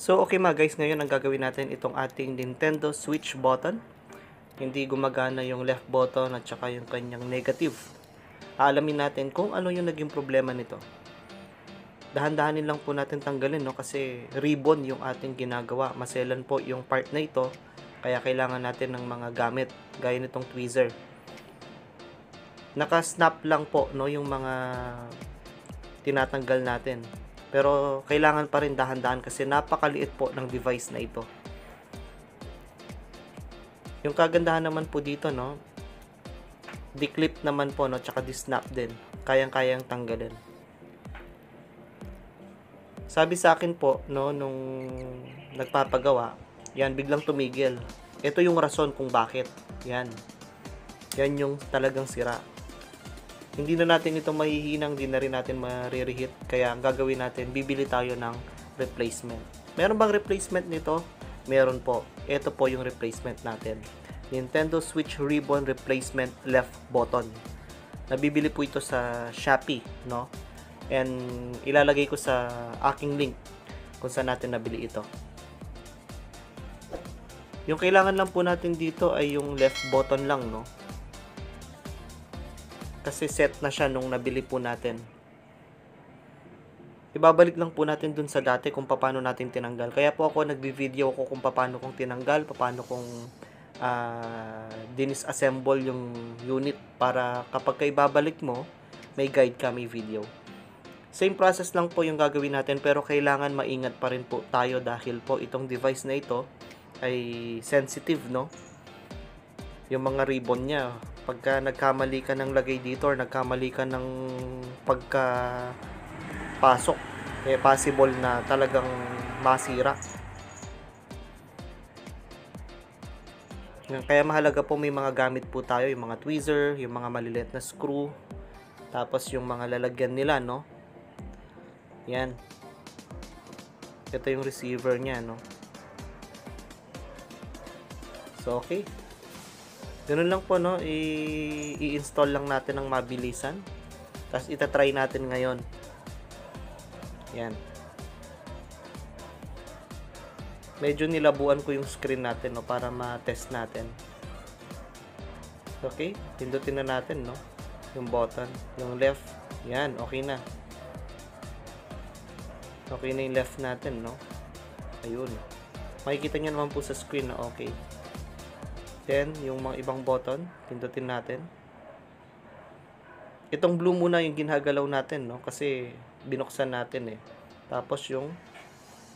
So, okay mga guys, ngayon ang gagawin natin itong ating Nintendo Switch button. Hindi gumagana yung left button at saka yung kanyang negative. Aalamin natin kung ano yung naging problema nito. Dahan-dahanin lang po natin tanggalin, no? Kasi ribbon yung ating ginagawa. Maselan po yung part na ito. Kaya kailangan natin ng mga gamit gaya nitong tweezer. Naka-snap lang po, no, yung mga tinatanggal natin. Pero kailangan pa rin dahan-dahan kasi napakaliit po ng device na ito. Yung kagandahan naman po dito, no, di-clip naman po, no, tsaka di-snap din. Kayang-kayang tanggalin. Sabi sa akin po, no, nung nagpapagawa, yan, biglang tumigil. Ito yung rason kung bakit. Yan. Yan yung talagang sira. Hindi na natin ito mahihinang, hindi na rin natin marireheat. Kaya ang gagawin natin, bibili tayo ng replacement. Meron bang replacement nito? Meron po. Ito po yung replacement natin. Nintendo Switch Ribbon Replacement Left Button. Nabibili po ito sa Shopee, no? And ilalagay ko sa aking link kung saan natin nabili ito. Yung kailangan lang po natin dito ay yung left button lang, no? Kasi set na siya nung nabili po natin. Ibabalik lang po natin dun sa dati kung paano natin tinanggal. Kaya po ako nagbi-video ako kung paano kong tinanggal, paano kong dinisassemble yung unit para kapag ibabalik mo, may guide ka, may video. Same process lang po yung gagawin natin pero kailangan maingat pa rin po tayo dahil po itong device na ito ay sensitive, no? Yung mga ribbon niya, pagka nagkamali ka ng lagay dito or nagkamali ka ng pagkapasok, possible na talagang masira. Kaya mahalaga po may mga gamit po tayo, yung mga tweezer, yung mga maliliit na screw, tapos yung mga lalagyan nila, no? Yan. Ito yung receiver niya, no? So, okay. Ganun lang po, no? I-install lang natin ng mabilisan. Tapos itatry natin ngayon. Yan. Medyo nilabuan ko yung screen natin, no, para ma-test natin. Okay, pindutin na natin, no, yung button, yung left. Yan, okay na. Okay na yung left natin, no. Ayun. Makikita nyo naman po sa screen na okay. Then, yung mga ibang button, pindutin natin. Itong blue muna yung ginagalaw natin, no, kasi binuksan natin eh. Tapos yung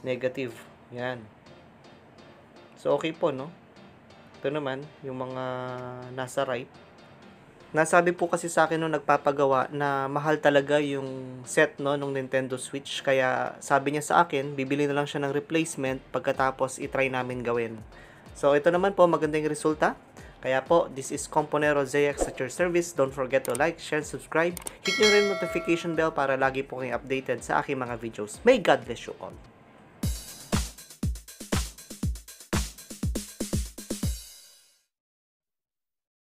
negative. Yan. So, okay po, no? Ito naman, yung mga nasa right. Nasabi po kasi sa akin nung nagpapagawa na mahal talaga yung set, no, ng Nintendo Switch. Kaya sabi niya sa akin, bibili na lang siya ng replacement pagkatapos itry namin gawin. So, ito naman po, magandang resulta. Kaya po, this is Componero ZX at your service. Don't forget to like, share, subscribe. Hit nyo rin notification bell para lagi po kayong updated sa aking mga videos. May God bless you all.